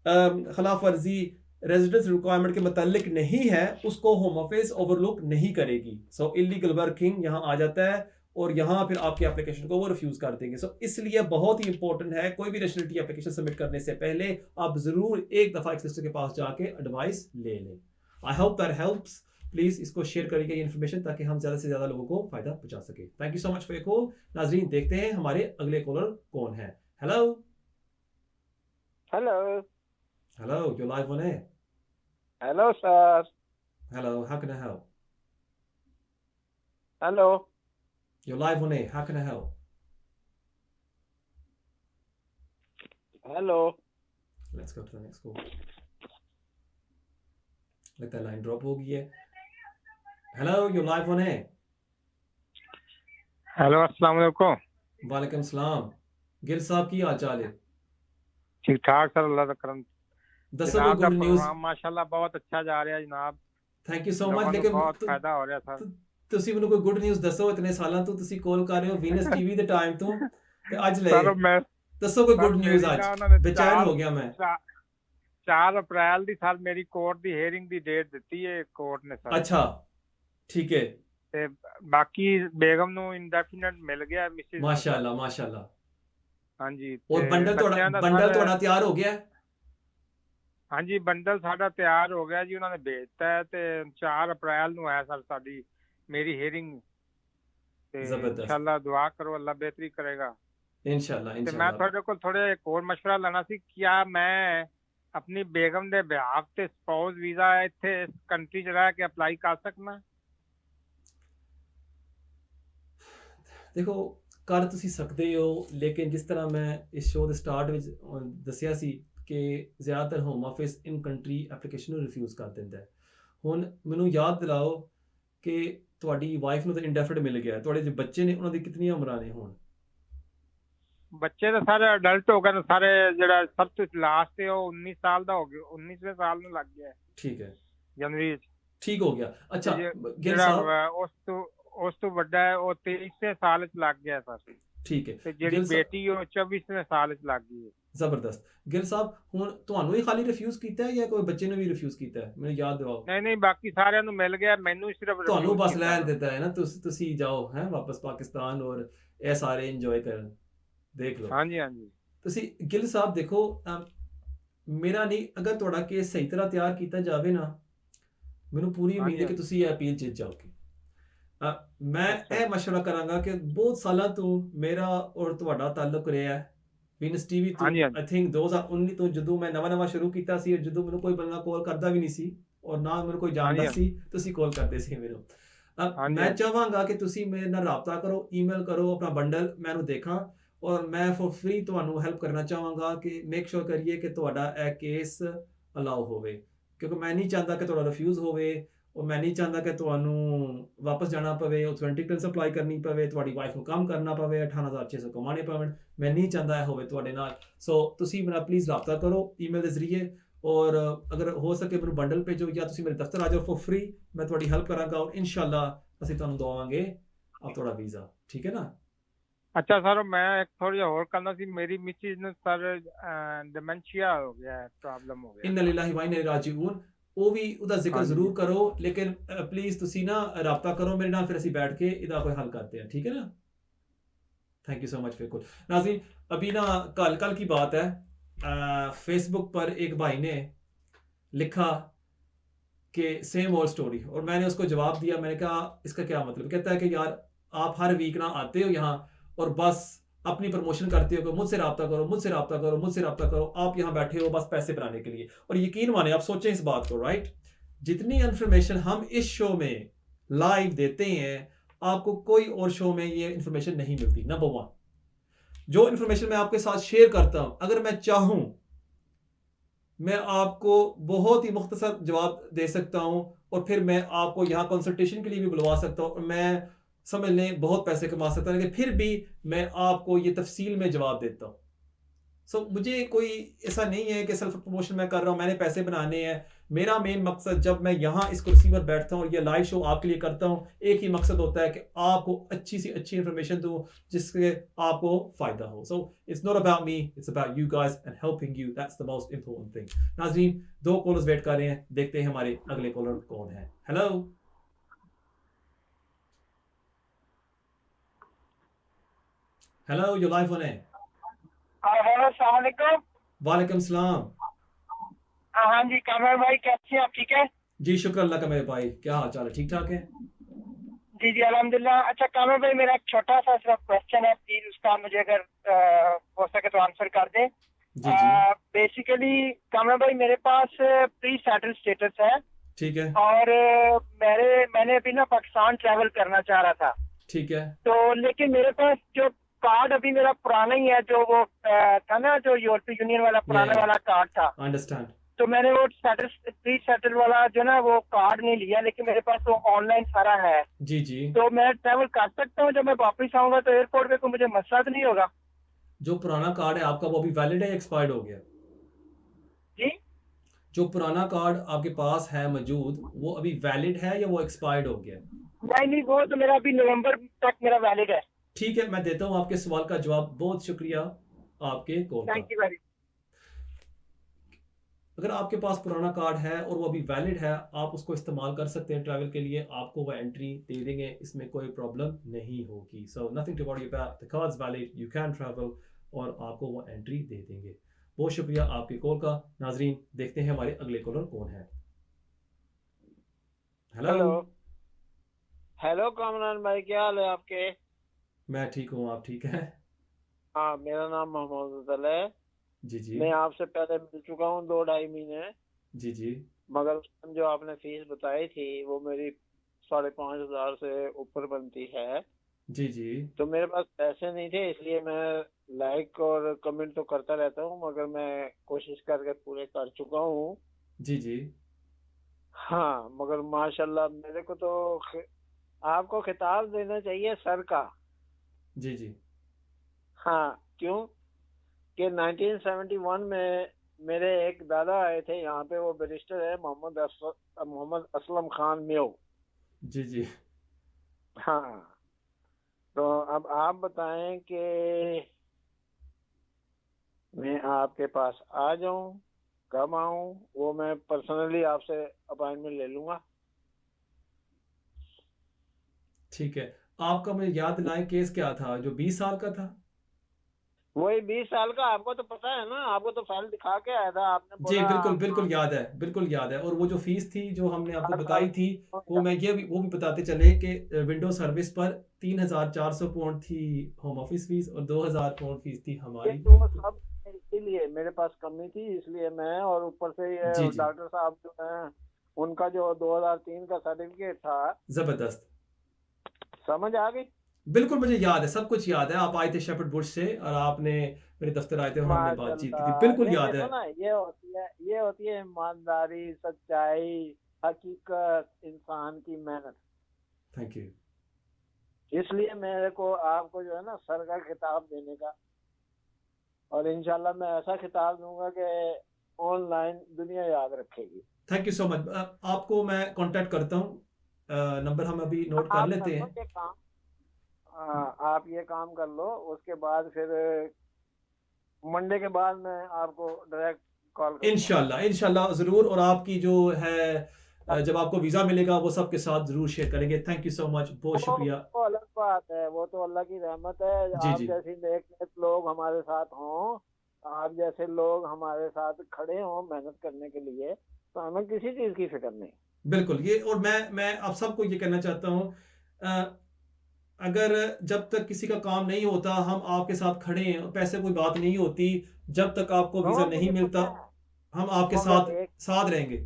खिलाफ वर्जी रेजिडेंस रिक्वायरमेंट के मतलब नहीं है उसको होम ऑफिस ओवरलुक नहीं करेगी। सो इलीगल वर्किंग यहाँ आ जाता है और यहाँ फिर आपकी एप्लीकेशन को वो रिफ्यूज कर देंगे। सो इसलिए बहुत ही इंपॉर्टेंट है, कोई भी नेशनलिटी एप्लीकेशन सबमिट करने से पहले आप जरूर एक दफा एक सिस्टर के पास जाके एडवाइस ले लें। I hope that helps. Please इसको शेयर करिएगा ये इन्फॉर्मेशन, ताकि हम ज्यादा से ज्यादा लोगों को फायदा पहुंचा सके। Thank you so much for your call. नाजरीन, देखते हैं हमारे अगले कॉलर कौन है। Hello hello hello, you live on air. Hello sir. Hello, how can I help? Hello, You're live on air. How can I help? Hello. Let's go to the next call. लगता है line drop हो गई है। Hello, you're live on air. Hello, अस्सलाम वालेकुम। वालेकुम सलाम। गिल साहब की हाल चाल है? ठीक ठाक सर, अल्लाह का करम। दसो कोई गुड न्यूज़। माशाल्लाह बहुत अच्छा जा रहा है जनाब। Thank you so much. लेकिन बहुत फायदा हो रहा है सर। ਤੁਸੀਂ ਮੈਨੂੰ ਕੋਈ ਗੁੱਡ ਨਿਊਜ਼ ਦੱਸੋ। ਇਤਨੇ ਸਾਲਾਂ ਤੋਂ ਤੁਸੀਂ ਕਾਲ ਕਰ ਰਹੇ ਹੋ ਵੀਨਸ ਟੀਵੀ ਦੇ ਟਾਈਮ ਤੋਂ, ਤੇ ਅੱਜ ਲੈ ਸਰ ਮੈਂ ਦੱਸੋ ਕੋਈ ਗੁੱਡ ਨਿਊਜ਼। ਅੱਜ ਬੇਚੈਨ ਹੋ ਗਿਆ ਮੈਂ। 4 ਅਪ੍ਰੈਲ ਦੀ ਸਰ ਮੇਰੀ ਕੋਰਟ ਦੀ ਹੀਅਰਿੰਗ ਦੀ ਡੇਟ ਦਿੱਤੀ ਹੈ ਕੋਰਟ ਨੇ ਸਰ। ਅੱਛਾ, ਠੀਕ ਹੈ। ਤੇ ਬਾਕੀ ਬੇਗਮ ਨੂੰ ਇੰਡੈਫੀਨਿਟ ਮਿਲ ਗਿਆ ਮਿਸਿਸ। ਮਾਸ਼ਾਅੱਲਾ ਮਾਸ਼ਾਅੱਲਾ। ਹਾਂਜੀ, ਔਰ ਬੰਡਲ ਤੁਹਾਡਾ ਤਿਆਰ ਹੋ ਗਿਆ? ਹਾਂਜੀ, ਬੰਡਲ ਸਾਡਾ ਤਿਆਰ ਹੋ ਗਿਆ ਜੀ, ਉਹਨਾਂ ਨੇ ਭੇਜਤਾ ਹੈ ਤੇ 4 ਅਪ੍ਰੈਲ ਨੂੰ ਹੈ ਸਰ ਸਾਡੀ मेरी हीयरिंग। इंशाल्लाह दुआ करो, अल्लाह बेहतरी करेगा इंशाल्लाह। मैं थोड़े को थोड़े एक और मशवरा लेना सी, क्या मैं अपनी बेगम दे बिहाफ ते स्पाउस वीजा इत्थे इस कंट्री च रह के अप्लाई कर सकना? देखो, कर तुसी सकते हो, लेकिन जिस तरह मैं इस शो दे स्टार्ट विच दस्सिया सी कि ज़्यादातर home office in country application नूं रिफ्यूज कर दिंदा है। हुण मैनूं याद दिलाओ कि ਤੁਹਾਡੀ ਵਾਈਫ ਨੂੰ ਤਾਂ ਇੰਡੈਫਿਨਿਟ ਮਿਲ ਗਿਆ, ਤੁਹਾਡੇ ਜੋ ਬੱਚੇ ਨੇ ਉਹਨਾਂ ਦੀ ਕਿੰਨੀਆਂ ਉਮਰਾਂ ਨੇ ਹੁਣ? ਬੱਚੇ ਤਾਂ ਸਾਰੇ ਅਡਲਟ ਹੋ ਗਏ ਨੇ ਸਾਰੇ। ਜਿਹੜਾ ਸਭ ਤੋਂ ਲਾਸਟ ਹੈ ਉਹ 19 ਸਾਲ ਦਾ ਹੋ ਗਿਆ, 19ਵੇਂ ਸਾਲ ਨੂੰ ਲੱਗ ਗਿਆ। ਠੀਕ ਹੈ, ਜਨਵਰੀ ਠੀਕ ਹੋ ਗਿਆ। ਅੱਛਾ, ਜਿਹੜਾ ਉਸ ਤੋਂ ਵੱਡਾ ਹੈ ਉਹ 23ਵੇਂ ਸਾਲ ਚ ਲੱਗ ਗਿਆ ਸਰ। ਠੀਕ ਹੈ। ਤੇ ਜਿਹੜੀ ਬੇਟੀ ਉਹ 24ਵੇਂ ਸਾਲ ਚ ਲੱਗ ਗਈ ਹੈ। ਜ਼ਬਰਦਸਤ। ਗਿਲ ਸਾਹਿਬ, ਹੁਣ ਤੁਹਾਨੂੰ ਹੀ ਖਾਲੀ ਰਿਫਿਊਜ਼ ਕੀਤਾ ਹੈ ਜਾਂ ਕੋਈ ਬੱਚੇ ਨੂੰ ਵੀ ਰਿਫਿਊਜ਼ ਕੀਤਾ ਹੈ? ਮੈਨੂੰ ਯਾਦ ਦਿਵਾਓ। ਨਹੀਂ, ਬਾਕੀ ਸਾਰਿਆਂ ਨੂੰ ਮਿਲ ਗਿਆ, ਮੈਨੂੰ ਸਿਰਫ ਤੁਹਾਨੂੰ ਬਸ ਲੈਣ ਦਿੱਤਾ ਹੈ ਨਾ। ਤੁਸੀਂ ਜਾਓ ਹੈ ਵਾਪਸ ਪਾਕਿਸਤਾਨ ਔਰ ਇਹ ਸਾਰੇ ਇੰਜੋਏ ਕਰਨ। ਦੇਖ ਲਓ। ਹਾਂਜੀ ਹਾਂਜੀ। ਤੁਸੀਂ ਗਿਲ ਸਾਹਿਬ ਦੇਖੋ, ਮੇਰਾ ਨਹੀਂ, ਅਗਰ ਤੁਹਾਡਾ ਕੇਸ ਸਹੀ ਤਰ੍ਹਾਂ ਤਿਆਰ ਕੀਤਾ ਜਾਵੇ ਨਾ, ਮੈਨੂੰ ਪੂਰੀ ਉਮੀਦ ਹੈ ਕਿ ਤੁਸੀਂ ਇਹ ਅਪੀਲ ਜਿੱਤ ਜਾਓਗੇ। ਮੈਂ ਇਹ ਮਸ਼ਵਰਾ ਕਰਾਂਗਾ ਕਿ ਬਹੁਤ ਸਾਲਾਂ ਤੋਂ ਮੇਰਾ ਔਰ ਤੁਹਾਡਾ ਤਾਲੁਕ ਰਿਹਾ ਹੈ ਵੀਨਸ ਟੀਵੀ ਤੋਂ। ਆਈ ਥਿੰਕ 2019 ਤੋਂ, ਜਦੋਂ ਮੈਂ ਨਵਾਂ ਸ਼ੁਰੂ ਕੀਤਾ ਸੀ, ਜਦੋਂ ਮੈਨੂੰ ਕੋਈ ਬੰਦਾ ਕਾਲ ਕਰਦਾ ਵੀ ਨਹੀਂ ਸੀ ਔਰ ਨਾ ਮੈਨੂੰ ਕੋਈ ਜਾਣਦਾ ਸੀ, ਤੁਸੀਂ ਕਾਲ ਕਰਦੇ ਸੀ ਮੈਨੂੰ। ਮੈਂ ਚਾਹਾਂਗਾ ਕਿ ਤੁਸੀਂ ਮੇਰੇ ਨਾਲ ਰਾਬਤਾ ਕਰੋ, ਈਮੇਲ ਕਰੋ ਆਪਣਾ ਬੰਡਲ, ਮੈਂ ਉਹਨੂੰ ਦੇਖਾਂ ਔਰ ਮੈਂ ਫॉर ਫ੍ਰੀ ਤੁਹਾਨੂੰ ਹੈਲਪ ਕਰਨਾ ਚਾਹਾਂਗਾ ਕਿ ਮੇਕ ਸ਼ੋਰ ਕਰੀਏ ਕਿ ਤੁਹਾਡਾ ਇਹ ਕੇਸ ਅਲਾਉ ਹੋਵੇ, ਕਿਉਂਕਿ ਮੈਂ ਨਹੀਂ ਚਾਹੁੰਦਾ ਕਿ ਤੁਹਾਡਾ ਰਿਫਿਊਜ਼ ਹੋਵੇ ਔਰ ਮੈਂ ਨਹੀਂ ਚਾਹੁੰਦਾ ਕਿ ਤੁਹਾਨੂੰ ਵਾਪਸ ਜਾਣਾ ਪਵੇ, ਉਹ 20 ਟਨ ਸਪਲਾਈ ਕਰਨੀ ਪਵੇ, ਤੁਹਾਡੀ ਵਾਈਫ ਨੂੰ ਕੰਮ ਕਰਨਾ ਪਵੇ, 18,600 ਕਮਾਣੇ ਪਵਣ। ਮੈਂ ਨਹੀਂ ਚਾਹੁੰਦਾ ਇਹ ਹੋਵੇ ਤੁਹਾਡੇ ਨਾਲ। ਸੋ ਤੁਸੀਂ ਮੇਰਾ ਪਲੀਜ਼ ਰਾਬਤਾ ਕਰੋ ਈਮੇਲ ਦੇ ਜ਼ਰੀਏ, ਔਰ ਅਗਰ ਹੋ ਸਕੇ ਮੈਨੂੰ ਬੰਡਲ ਭੇਜੋ ਜਾਂ ਤੁਸੀਂ ਮੇਰੇ ਦਫ਼ਤਰ ਆ ਜਾਓ ਫॉर ਫ੍ਰੀ, ਮੈਂ ਤੁਹਾਡੀ ਹੈਲਪ ਕਰਾਂਗਾ ਔਰ ਇਨਸ਼ਾਅੱਲਾ ਅਸੀਂ ਤੁਹਾਨੂੰ ਦਵਾਵਾਂਗੇ ਆਪ ਤੁਹਾਡਾ ਵੀਜ਼ਾ। ਠੀਕ ਹੈ ਨਾ? ਅੱਛਾ ਸਰ, ਮੈਂ ਇੱਕ ਥੋੜਾ ਜਿਹਾ ਹੋਰ ਕਰਨਾ ਸੀ। ਮੇਰੀ ਮਿਸਿਸ ਨੂੰ ਸਰ ਡਿਮੈਂਸ਼ੀਆ ਹੋ ਗਿਆ, ਪ੍ਰੋਬਲਮ ਹੋ ਗਿਆ। ਇन्ना लिल्लाहि व इन्ना इलैहि राजिऊन। ਉਹ ਵੀ ਉਹਦਾ ਜ਼ਿਕਰ ਜ਼ਰੂਰ ਕਰੋ, ਲੇਕਿਨ ਪਲੀਜ਼ ਤੁਸੀਂ ਨਾ ਰਾਬਤਾ ਕਰੋ ਮੇਰੇ ਨਾਲ, ਫਿਰ ਅਸੀਂ बैठ के ਇਹਦਾ ਕੋਈ हल करते हैं। ठीक है ना? थैंक यू सो मच फिर। नाज़रीन, अभी ना कल की बात है, फेसबुक पर एक भाई ने लिखा कि सेम ओल्ड स्टोरी, और मैंने उसको जवाब दिया। मैंने कहा इसका क्या मतलब? कहता है कि यार आप हर वीक ना आते हो यहाँ और बस अपनी प्रमोशन करते हो कि मुझसे रब्ता करो, मुझसे रब्ता करो, मुझसे रब्ता करो। आप यहाँ बैठे हो बस पैसे बनाने के लिए। और यकीन माने, आप सोचें इस बात को, राइट? जितनी इन्फॉर्मेशन हम इस शो में लाइव देते हैं, आपको कोई और शो में ये इन्फॉर्मेशन नहीं मिलती। नंबर 1, जो इन्फॉर्मेशन मैं आपके साथ शेयर करता हूँ, अगर मैं चाहूँ मैं आपको बहुत ही मुख्तसर जवाब दे सकता हूँ और फिर मैं आपको यहाँ कंसल्टेशन के लिए भी बुलवा सकता हूँ और मैं समझ लें बहुत पैसे कमा सकता हूँ, लेकिन फिर भी मैं आपको ये तफसील में जवाब देता हूँ। सो मुझे कोई ऐसा नहीं है कि सेल्फ प्रमोशन मैं कर रहा हूँ, मैंने पैसे बनाने हैं। मेरा मेन मकसद जब मैं यहाँ इस कुर्सी पर बैठता हूँ और ये लाइव शो आपके लिए करता हूँ, एक ही मकसद होता है कि आपको अच्छी सी अच्छी इंफॉर्मेशन दूँ जिससे आपको फ़ायदा हो। So it's not about me, it's about you guys and helping you, that's the most important thing. नाज़रीन, 2 कॉलर्स वेट कर रहे हैं, देखते हैं हमारे अगले कॉलर कौन है। Hello hello, you live on है। हेलो, अस्सलाम वालेकुम। वालेकुम सलाम। हाँ जी, कामर भाई कैसे हैं आप? ठीक है जी, शुक्र अल्लाह का मेरे भाई, क्या हाल चाल है? ठीक ठाक है जी जी, अल्हम्दुलिल्लाह। अच्छा कामर भाई, मेरा एक छोटा सा सिर्फ क्वेश्चन है, प्लीज उसका मुझे अगर हो सके तो आंसर कर दें। बेसिकली कामर भाई, मेरे पास प्री सेटल स्टेटस है, ठीक है, और मैंने अभी ना पाकिस्तान ट्रैवल करना चाह रहा था, ठीक है, तो लेकिन मेरे पास जो कार्ड अभी मेरा पुराना ही है, जो वो था ना, जो यूरोपीय यूनियन वाला पुराना वाला कार्ड था, अंडरस्टैंड। तो मैंने वो प्री सेटल वाला जो ना वो कार्ड नहीं लिया, लेकिन मेरे पास वो ऑनलाइन सारा है। जी जी, तो मैं ट्रैवल कर सकता हूँ? जब मैं वापस आऊंगा तो एयरपोर्ट पे कोई मुझे मसला तो नहीं होगा? जो पुराना कार्ड है आपका, वो अभी वैलिड है, एक्सपायर्ड हो गया? जी, जो पुराना कार्ड आपके पास है मौजूद, वो अभी वैलिड है या वो एक्सपायर्ड हो गया? नहीं, वो तो मेरा अभी नवंबर तक मेरा वैलिड है। ठीक है, मैं देता हूँ आपके सवाल का जवाब। बहुत शुक्रिया आपके कॉल का। Thank you very. अगर आपके पास पुराना कार्ड है और वो अभी वैलिड है, आप उसको इस्तेमाल कर सकते हैं ट्रैवल के लिए, आपको वो एंट्री दे देंगे, इसमें कोई प्रॉब्लम नहीं होगी। So nothing to worry about, the card is valid, you can travel, और आपको वो एंट्री दे देंगे। बहुत शुक्रिया आपके कॉल का। नाजरीन, देखते हैं हमारे अगले कॉलर कौन है। हेलो हेलो कामरान भाई, क्या हाल है आपके? मैं ठीक हूँ, आप ठीक है? हाँ, मेरा नाम मोहम्मद अफजल है। जी जी, मैं आपसे पहले मिल चुका हूँ 2-2.5 महीने। जी जी, मगर उस टाइम जो आपने फीस बताई थी वो मेरी 5,500 से ऊपर बनती है। जी जी, तो मेरे पास पैसे नहीं थे, इसलिए मैं लाइक और कमेंट तो करता रहता हूँ, मगर मैं कोशिश करके पूरे कर चुका हूँ। जी जी, हाँ, मगर माशाल्लाह मेरे को तो आपको खिताब देना चाहिए सर का। जी जी, हाँ, क्यों कि 1971 में मेरे एक दादा आए थे यहाँ पे, वो बैरिस्टर है, मोहम्मद असलम खान म्यो। जी जी, हाँ, तो अब आप बताएं कि मैं आपके पास आ जाऊं, कब आऊं? वो मैं पर्सनली आपसे अपॉइंटमेंट ले लूंगा। ठीक है। आपका मुझे याद दिलाएं, केस क्या था जो 20 साल का था? वही 20 साल का, आपको तो पता है ना, आपको तो फाइल दिखा के आया था, आपने जी बोला। बिल्कुल बिल्कुल याद है, बिल्कुल याद है। और वो जो फीस थी जो हमने आपको बताई थी, वो मैं वो भी बताते चले कि विंडो सर्विस पर 3,400 पाउंड थी होम ऑफिस फीस और 2,000 पाउंड फीस थी हमारी। तो सब इसीलिए मेरे पास कमी थी, इसलिए मैं, और ऊपर से ये डॉक्टर साहब जो है उनका जो 2003 का सर्टिफिकेट था। जबरदस्त, समझ आ गई? बिल्कुल मुझे याद है, सब कुछ याद है। आप आए थे शेफर्ड बुश से और आपने मेरे दफ्तर आए थे और हमने बातचीत की थी, बिल्कुल याद है ना। ये होती है ईमानदारी, सच्चाई, हकीकत, इंसान की मेहनत। Thank you. इसलिए मेरे को आपको जो है ना सर का खिताब देने का, और इंशाल्लाह मैं ऐसा खिताब दूंगा कि ऑनलाइन दुनिया याद रखेगी। Thank you so much. आपको मैं कांटेक्ट करता हूँ, नंबर हम अभी नोट कर लेते हैं। आप ये काम कर लो, उसके बाद फिर मंडे के बाद मैं आपको डायरेक्ट कॉल करूंगा। इंशाल्लाह जरूर। और आपकी जो है जब आपको वीजा मिलेगा वो सबके साथ जरूर शेयर करेंगे। थैंक यू सो मच, बहुत शुक्रिया। वो अलग बात है, वो तो अल्लाह की रहमत है। आप जैसे नेक लोग हमारे साथ हों, आप जैसे लोग हमारे साथ खड़े हों मेहनत करने के लिए, तो हमें किसी चीज की फिक्र नहीं। बिल्कुल, ये और मैं आप सबको ये कहना चाहता हूँ, अगर जब तक किसी का काम नहीं होता हम आपके साथ खड़े हैं, पैसे कोई बात नहीं होती। जब तक आपको वीजा नहीं मिलता हम आपके साथ रहेंगे।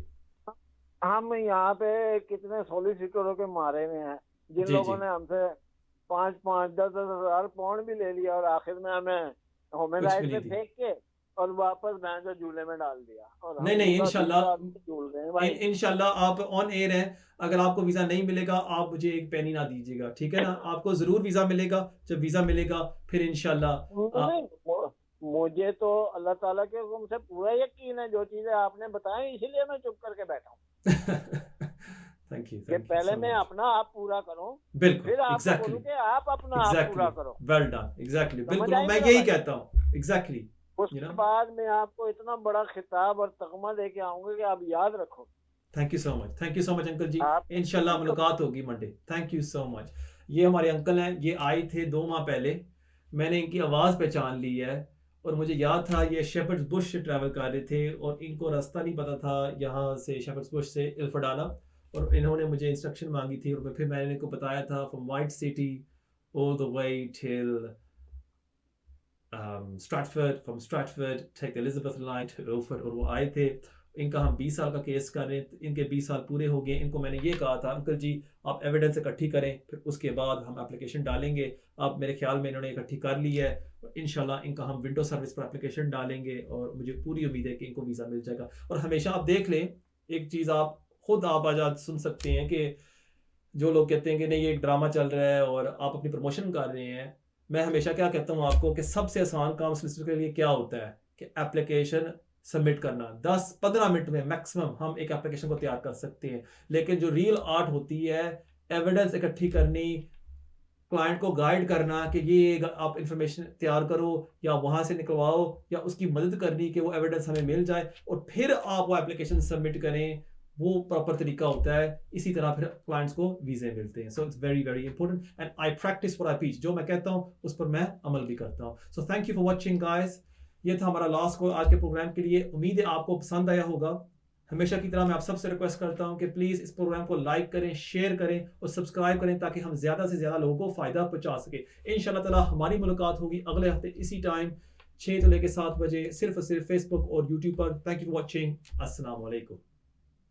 हम यहाँ पे कितने सॉलिसिटरों के मारे में हैं, जिन लोगों ने हमसे 5-5, 10-10 हजार पाउंड भी ले लिया, और आखिर में हमें होमेलाइट में फेंक के और वापस भैंस को झूले में डाल दिया। और नहीं इंशाल्लाह आप ऑन एयर हैं। अगर आपको वीजा नहीं मिलेगा आप मुझे एक पेनी ना दीजिएगा, ठीक है ना? आपको जरूर वीजा मिलेगा। जब वीजा मिलेगा फिर इंशाल्लाह मुझे तो अल्लाह ताला के हुक्म से पूरा यकीन है, जो चीजें आपने बताई इसीलिए मैं चुप करके बैठा हूँ। थैंक यू कि पहले मैं अपना आप पूरा करूं, बिल्कुल, फिर आपको exactly, बोलूं कि आप अपना आप पूरा करो। वेल डन, एग्जैक्टली, बिल्कुल मैं आएगा यही भाई? कहता हूँ, एग्जैक्टली। उसके बाद मैं आपको इतना बड़ा खिताब और तगमा देके आऊंगा कि आप याद रखो। Thank you so much, thank you so much uncle ji, आप इंशाल्लाह मुलाकात होगी Monday. Thank you so much. ये हमारे अंकल हैं, ये आए थे 2 माह पहले, मैंने इनकी आवाज़ पहचान ली है और मुझे याद था ये शेफर्ड्स बुश से ट्रैवल कर रहे थे और इनको रास्ता नहीं पता था यहाँ से शेफर्ड्स बुश से इल्फर्डाना, और इन्होंने मुझे इंस्ट्रक्शन मांगी थी और फिर मैंने इनको बताया था from White City all the way till Stratford, from Stratford take the Elizabeth line to Ilford, और वो आए थे। इनका हम 20 साल का केस कर रहे हैं, इनके 20 साल पूरे हो गए। इनको मैंने ये कहा था अंकल जी आप एविडेंस इकट्ठी करें, फिर उसके बाद हम एप्लीकेशन डालेंगे। अब मेरे ख्याल में इन्होंने इकट्ठी कर ली है, इंशाल्लाह इनका हम विंडो सर्विस पर एप्लीकेशन डालेंगे और मुझे पूरी उम्मीद है कि इनको वीज़ा मिल जाएगा। और हमेशा आप देख लें, एक चीज़ आप खुद आप आज सुन सकते हैं कि जो लोग कहते हैं कि नहीं ये एक ड्रामा चल रहा है और आप अपनी प्रमोशन कर रहे हैं, मैं हमेशा क्या कहता हूँ आपको कि सबसे आसान काम सोलिसिटर के लिए क्या होता है कि एप्लीकेशन सबमिट करना। 10-15 मिनट में मैक्सिमम हम एक एप्लीकेशन को तैयार कर सकते हैं, लेकिन जो रियल आर्ट होती है एविडेंस इकट्ठी करनी, क्लाइंट को गाइड करना कि ये आप इंफॉर्मेशन तैयार करो या वहाँ से निकलवाओ या उसकी मदद करनी कि वो एविडेंस हमें मिल जाए और फिर आप वो एप्लीकेशन सबमिट करें, वो प्रॉपर तरीका होता है। इसी तरह फिर क्लाइंट्स को वीज़े मिलते हैं। So it's very very important and I practice what I teach, जो मैं कहता हूँ उस पर मैं अमल भी करता हूँ। So thank you for watching guys, ये था हमारा लास्ट कॉल आज के प्रोग्राम के लिए। उम्मीद है आपको पसंद आया होगा। हमेशा की तरह मैं आप सबसे रिक्वेस्ट करता हूं कि प्लीज़ इस प्रोग्राम को लाइक करें, शेयर करें और सब्सक्राइब करें ताकि हम ज़्यादा से ज़्यादा लोगों को फ़ायदा पहुंचा सके। इंशाल्लाह ताला हमारी मुलाकात होगी अगले हफ्ते इसी टाइम 6 से लेकर 7 बजे, सिर्फ और सिर्फ फेसबुक और यूट्यूब पर। Thank you for watching. अस्सलाम वालेकुम।